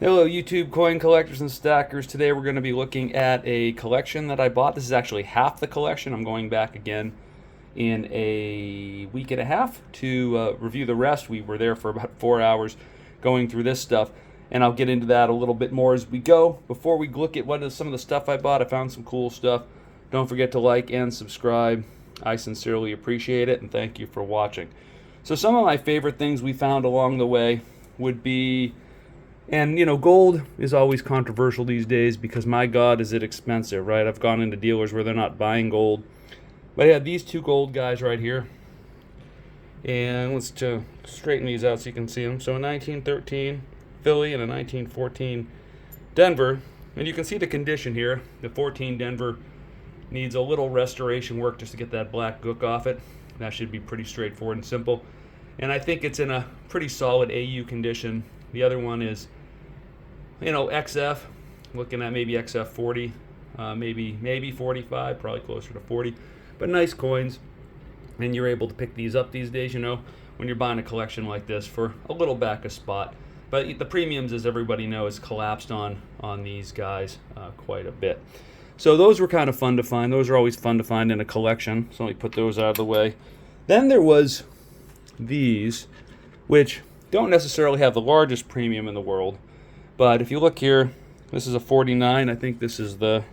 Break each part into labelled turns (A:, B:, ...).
A: Hello YouTube coin collectors and stackers. Today we're going to be looking at a collection that I bought. This is actually half the collection. I'm going back again in a week and a half to review the rest. We were there for about 4 hours going through this stuff, and I'll get into that a little bit more as we go. Before we look at what is some of the stuff I bought, I found some cool stuff. Don't forget to like and subscribe. I sincerely appreciate it, and thank you for watching. So some of my favorite things we found along the way would be, and you know, gold is always controversial these days because my God, is it expensive, right? I've gone into dealers where they're not buying gold. But I had these two gold guys right here. And let's straighten these out so you can see them. So a 1913 Philly and a 1914 Denver. And you can see the condition here. The 14 Denver needs a little restoration work just to get that black gook off it. That should be pretty straightforward and simple. And I think it's in a pretty solid AU condition. The other one is, you know, XF, looking at maybe XF 40, maybe 45, probably closer to 40, but nice coins. And you're able to pick these up these days, you know, when you're buying a collection like this for a little back a spot. But the premiums, as everybody knows, collapsed on these guys quite a bit. So those were kind of fun to find. Those are always fun to find in a collection. So let me put those out of the way. Then there was these, which don't necessarily have the largest premium in the world. But if you look here, this is a 49. I think this is that's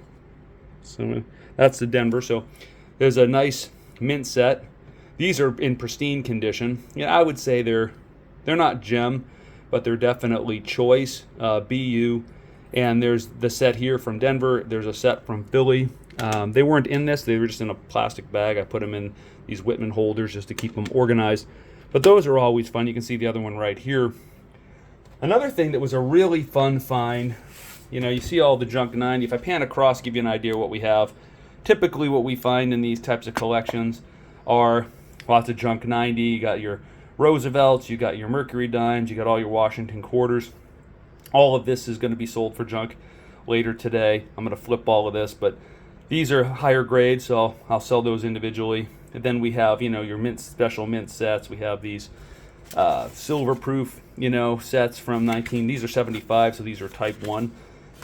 A: the Denver. So there's a nice mint set. These are in pristine condition. Yeah, I would say they're not gem, but they're definitely choice, BU. And there's the set here from Denver. There's a set from Philly. They weren't in this. They were just in a plastic bag. I put them in these Whitman holders just to keep them organized. But those are always fun. You can see the other one right here. Another thing that was a really fun find, you know, you see all the junk 90. If I pan across, give you an idea what we have. Typically what we find in these types of collections are lots of junk 90. You got your Roosevelts, you got your Mercury dimes, you got all your Washington quarters. All of this is going to be sold for junk later today. I'm going to flip all of this, but these are higher grade, so I'll sell those individually. And then we have, you know, your mint, special mint sets. We have these silver proof, you know, sets from these are 75, so these are type 1,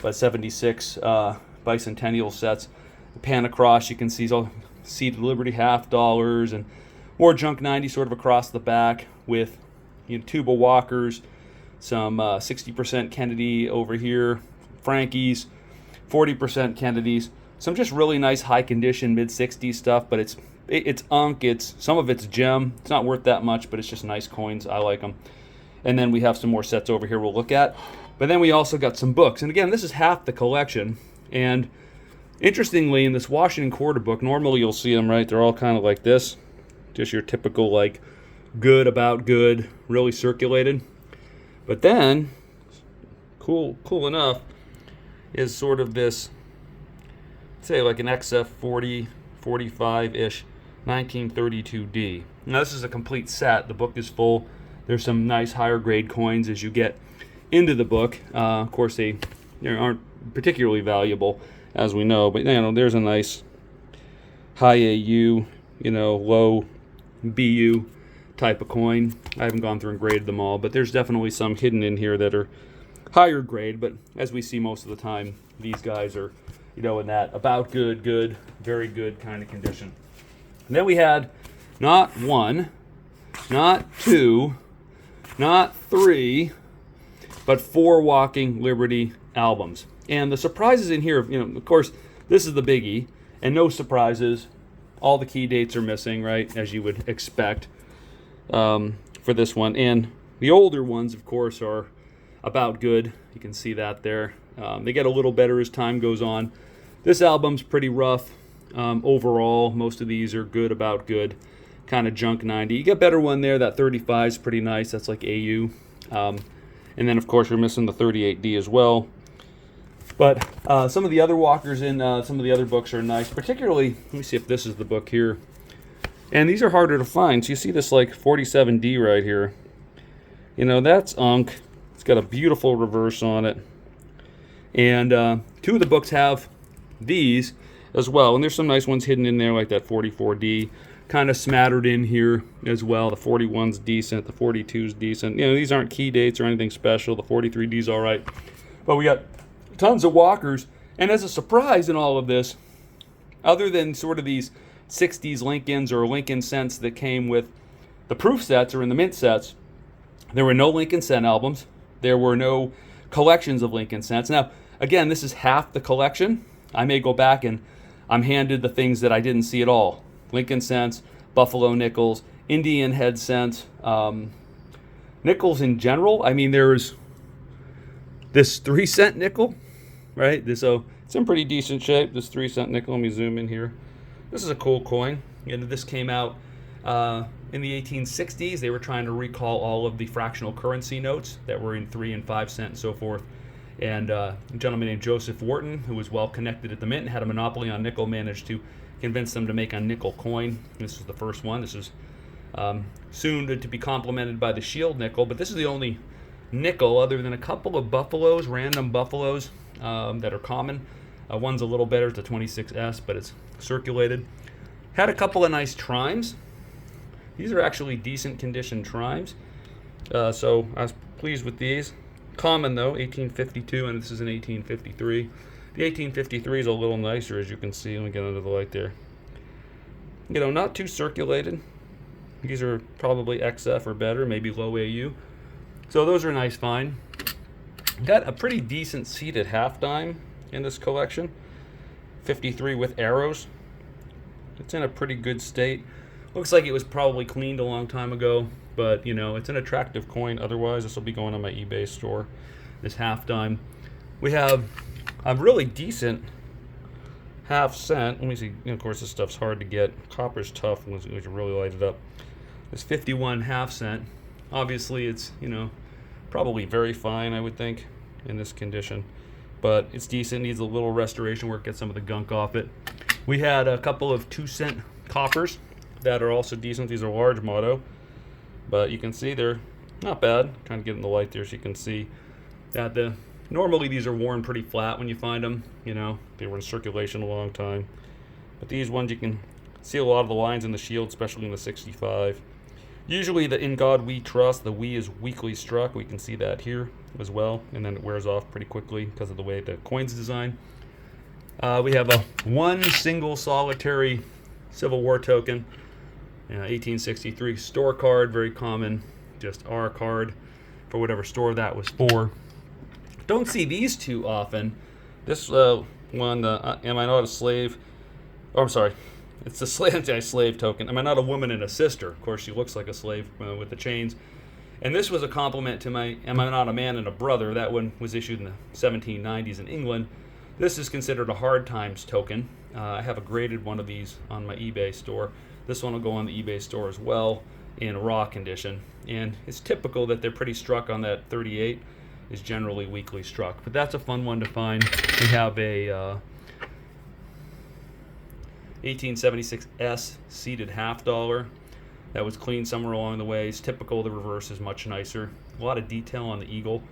A: but 76 bicentennial sets. Pan across, you can see the Liberty half dollars and more junk 90 sort of across the back with, you know, tuba walkers, some 60% Kennedy over here, Frankies, 40% Kennedys, some just really nice high condition mid 60s stuff, but it's unk, some of it's gem. It's not worth that much, but it's just nice coins. I like them. And then we have some more sets over here we'll look at. But then we also got some books. And again, this is half the collection. And interestingly, in this Washington quarter book, normally you'll see them, right? They're all kind of like this. Just your typical, like, good, about good, really circulated. But then, cool enough, is sort of this, say like an XF 40, 45-ish 1932D. Now this is a complete set. The book is full. There's some nice higher grade coins as you get into the book. Of course, they aren't particularly valuable, as we know. But you know, there's a nice high AU, you know, low BU type of coin. I haven't gone through and graded them all, but there's definitely some hidden in here that are higher grade. But as we see most of the time, these guys are, you know, in that about good, very good kind of condition. And then we had not one, not two, not three, but 4 Walking Liberty albums. And the surprises in here, you know, of course, this is the biggie, and no surprises. All the key dates are missing, right, as you would expect for this one. And the older ones, of course, are about good. You can see that there. They get a little better as time goes on. This album's pretty rough overall. Most of these are good, about good, kind of junk 90. You get a better one there. That 35 is pretty nice. That's like AU. And then, of course, we're missing the 38D as well. But some of the other walkers in some of the other books are nice. Particularly, let me see if this is the book here. And these are harder to find. So you see this like 47D right here. You know, that's unk. It's got a beautiful reverse on it. And 2 of the books have these as well. And there's some nice ones hidden in there like that 44D. kind of smattered in here as well. The 41's decent, the 42's decent. You know, these aren't key dates or anything special. The 43D's all right. But we got tons of walkers. And as a surprise in all of this, other than sort of these 60s Lincolns or Lincoln cents that came with the proof sets or in the mint sets, there were no Lincoln cent albums. There were no collections of Lincoln cents. Now, again, this is half the collection. I may go back and I'm handed the things that I didn't see at all. Lincoln cents, Buffalo nickels, Indian head cents, nickels in general. I mean, there's this 3-cent nickel, right? So it's in pretty decent shape, this 3-cent nickel. Let me zoom in here. This is a cool coin. And this came out in the 1860s. They were trying to recall all of the fractional currency notes that were in 3 and 5 cent and so forth. And a gentleman named Joseph Wharton, who was well connected at the mint and had a monopoly on nickel, managed to convince them to make a nickel coin. This was the first one. This is soon to be complemented by the shield nickel, but this is the only nickel other than a couple of buffaloes, random buffaloes that are common. One's a little better, it's a 26S, but it's circulated. Had a couple of nice trimes. These are actually decent condition trimes, so I was pleased with these. Common though, 1852, and this is an 1853. The 1853 is a little nicer, as you can see. Let me get under the light there. You know, not too circulated. These are probably XF or better, maybe low AU. So those are a nice find. Got a pretty decent seated half dime in this collection. 53 with arrows. It's in a pretty good state. Looks like it was probably cleaned a long time ago, but you know, it's an attractive coin. Otherwise, this will be going on my eBay store. This half dime. We have a really decent half cent. Let me see. Of course, this stuff's hard to get. Copper's tough once you really light it up. This 51 half cent. Obviously, it's, you know, probably very fine, I would think, in this condition. But it's decent. Needs a little restoration work. Get some of the gunk off it. We had a couple of 2-cent coppers that are also decent. These are large motto, but you can see they're not bad. Kind of get in the light there so you can see that normally these are worn pretty flat when you find them. You know, they were in circulation a long time. But these ones, you can see a lot of the lines in the shield, especially in the 65. Usually the In God We Trust, the we is weakly struck. We can see that here as well, and then it wears off pretty quickly because of the way the coin's designed. We have one single solitary Civil War token, 1863 store card, very common, just R card for whatever store that was for. Don't see these too often. This one, Am I Not a Slave? Oh, I'm sorry. It's the anti-slave token. Am I Not a Woman and a Sister? Of course, she looks like a slave with the chains. And this was a compliment to my Am I Not a Man and a Brother? That one was issued in the 1790s in England. This is considered a hard times token. I have a graded one of these on my eBay store. This one will go on the eBay store as well in raw condition. And it's typical that they're pretty struck on that 38 is generally weakly struck. But that's a fun one to find. We have a 1876S seated $half that was cleaned somewhere along the way. It's typical. The reverse is much nicer. A lot of detail on the eagle.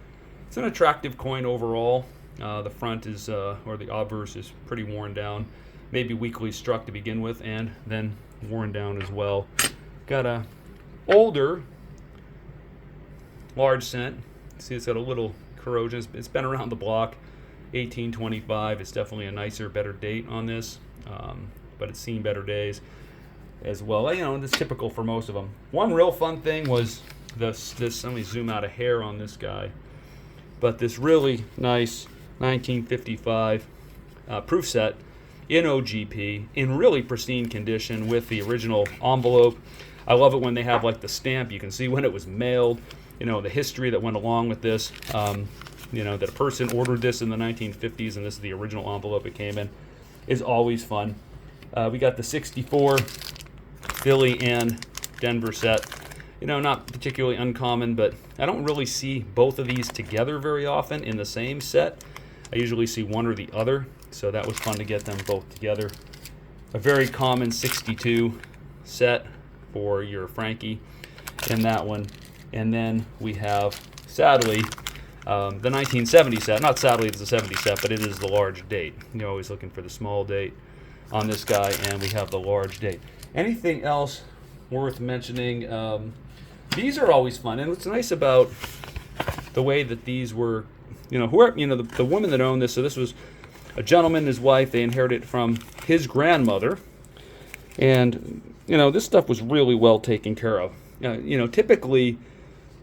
A: It's an attractive coin overall. The front is, or the obverse is pretty worn down. Maybe weakly struck to begin with, and then worn down as well. Got a older large cent. See, it's got a little corrosion. It's been around the block. 1825. It's definitely a nicer, better date on this, but it's seen better days as well. You know, it's typical for most of them. One real fun thing was this. Let me zoom out a hair on this guy. But this really nice 1955 proof set in OGP in really pristine condition with the original envelope. I love it when they have like the stamp. You can see when it was mailed, you know, the history that went along with this. You know, that a person ordered this in the 1950s and this is the original envelope it came in, is always fun. We got the 64 Philly and Denver set. You know, not particularly uncommon, but I don't really see both of these together very often in the same set. I usually see one or the other, so that was fun to get them both together. A very common 62 set for your Frankie in that one. And then we have, sadly, the 1970 set. Not sadly it's the 70 set, but it is the large date. You're always looking for the small date on this guy, and we have the large date. Anything else worth mentioning? These are always fun, and what's nice about the way that these were, the woman that owned this. So this was a gentleman and his wife. They inherited it from his grandmother, and this stuff was really well taken care of. Typically,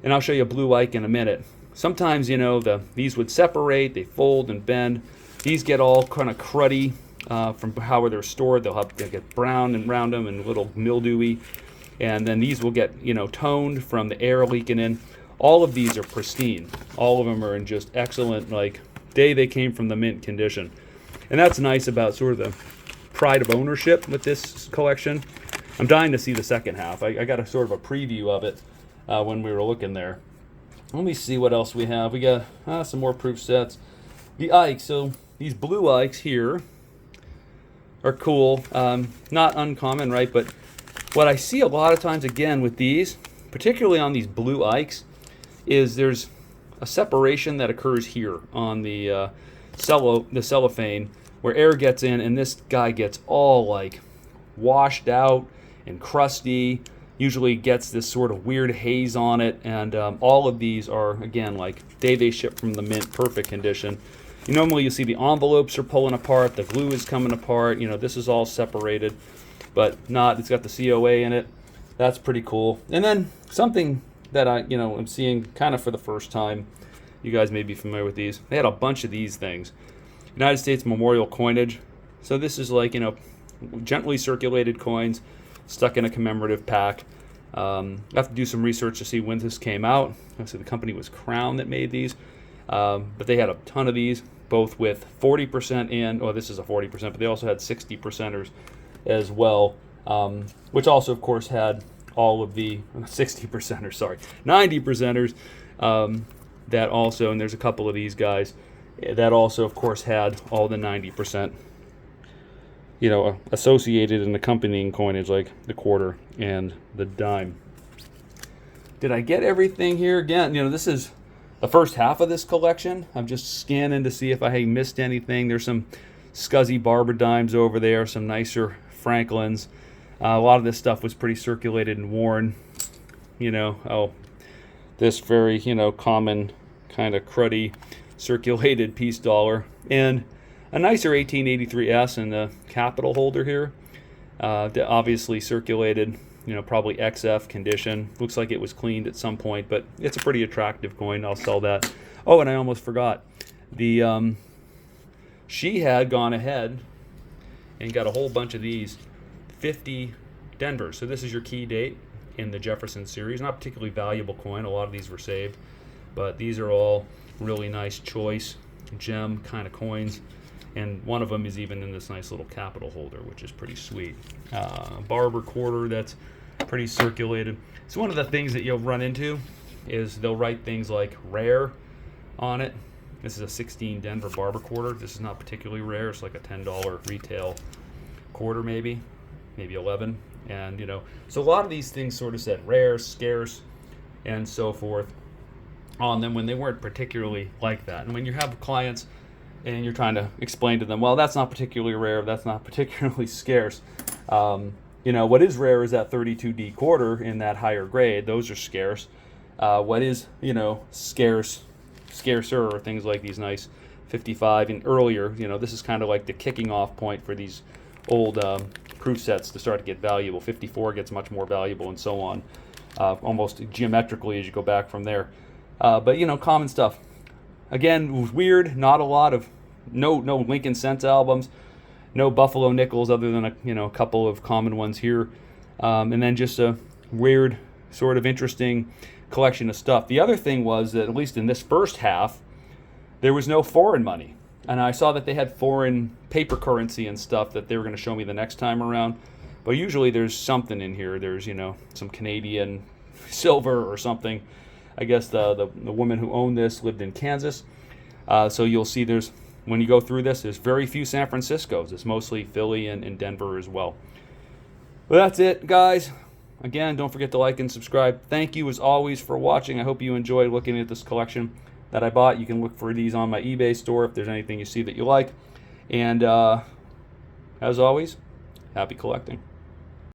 A: and I'll show you a blue Ike in a minute. Sometimes these would separate, they fold and bend. These get all kind of cruddy from how they're stored. They'll get brown and around them and a little mildewy, and then these will get toned from the air leaking in. All of these are pristine. All of them are in just excellent, like, day they came from the mint condition. And that's nice about sort of the pride of ownership with this collection. I'm dying to see the second half. I got a sort of a preview of it when we were looking there. Let me see what else we have. We got some more proof sets. The Ikes. So these blue Ikes here are cool. Not uncommon, right? But what I see a lot of times, again, with these, particularly on these blue Ikes, is there's a separation that occurs here on the cellophane where air gets in, and this guy gets all like washed out and crusty. Usually gets this sort of weird haze on it, and all of these are, again, like day they ship from the mint, perfect condition. Normally you see the envelopes are pulling apart, the glue is coming apart. This is all separated, but not. It's got the COA in it. That's pretty cool. And then something that I'm seeing kind of for the first time. You guys may be familiar with these. They had a bunch of these things. United States memorial coinage. So this is like, gently circulated coins stuck in a commemorative pack. I have to do some research to see when this came out. So the company was Crown that made these. But they had a ton of these, both with 40% in, this is a 40%, but they also had 60%ers as well, which also, of course, had all of the 60%ers, 90%ers that also, and there's a couple of these guys that also, of course, had all the 90%, associated and accompanying coinage, like the quarter and the dime. Did I get everything here? Again, this is the first half of this collection. I'm just scanning to see if I missed anything. There's some scuzzy Barber dimes over there, some nicer Franklins. A lot of this stuff was pretty circulated and worn. This very, common kind of cruddy circulated piece dollar. And a nicer 1883S in the capital holder here. Obviously circulated, probably XF condition. Looks like it was cleaned at some point, but it's a pretty attractive coin. I'll sell that. Oh, and I almost forgot. She had gone ahead and got a whole bunch of these 50 Denver. So this is your key date in the Jefferson series. Not particularly valuable coin. A lot of these were saved, but these are all really nice choice gem kind of coins. And one of them is even in this nice little capital holder, which is pretty sweet. Barber quarter that's pretty circulated. So one of the things that you'll run into is they'll write things like rare on it. This is a 16 Denver Barber quarter. This is not particularly rare. It's like a $10 retail quarter, maybe 11. And so a lot of these things sort of said rare, scarce, and so forth on them when they weren't particularly like that. And when you have clients and you're trying to explain to them, well, that's not particularly rare, that's not particularly scarce. What is rare is that 32D quarter in that higher grade. Those are scarce. What is, scarcer are things like these nice 55 and earlier. This is kind of like the kicking off point for these old proof sets to start to get valuable. 54 gets much more valuable, and so on, almost geometrically as you go back from there. But common stuff. Again, it was weird. Not a lot of no Lincoln Cents albums, no Buffalo nickels other than a couple of common ones here, and then just a weird sort of interesting collection of stuff. The other thing was that at least in this first half, there was no foreign money, and I saw that they had foreign paper currency and stuff that they were going to show me the next time around. But usually there's something in here. There's some Canadian silver or something. I guess the woman who owned this lived in Kansas. So you'll see when you go through this, there's very few San Franciscos. It's mostly Philly and Denver as well. Well, that's it, guys. Again, don't forget to like and subscribe. Thank you, as always, for watching. I hope you enjoyed looking at this collection that I bought. You can look for these on my eBay store if there's anything you see that you like. And as always, happy collecting.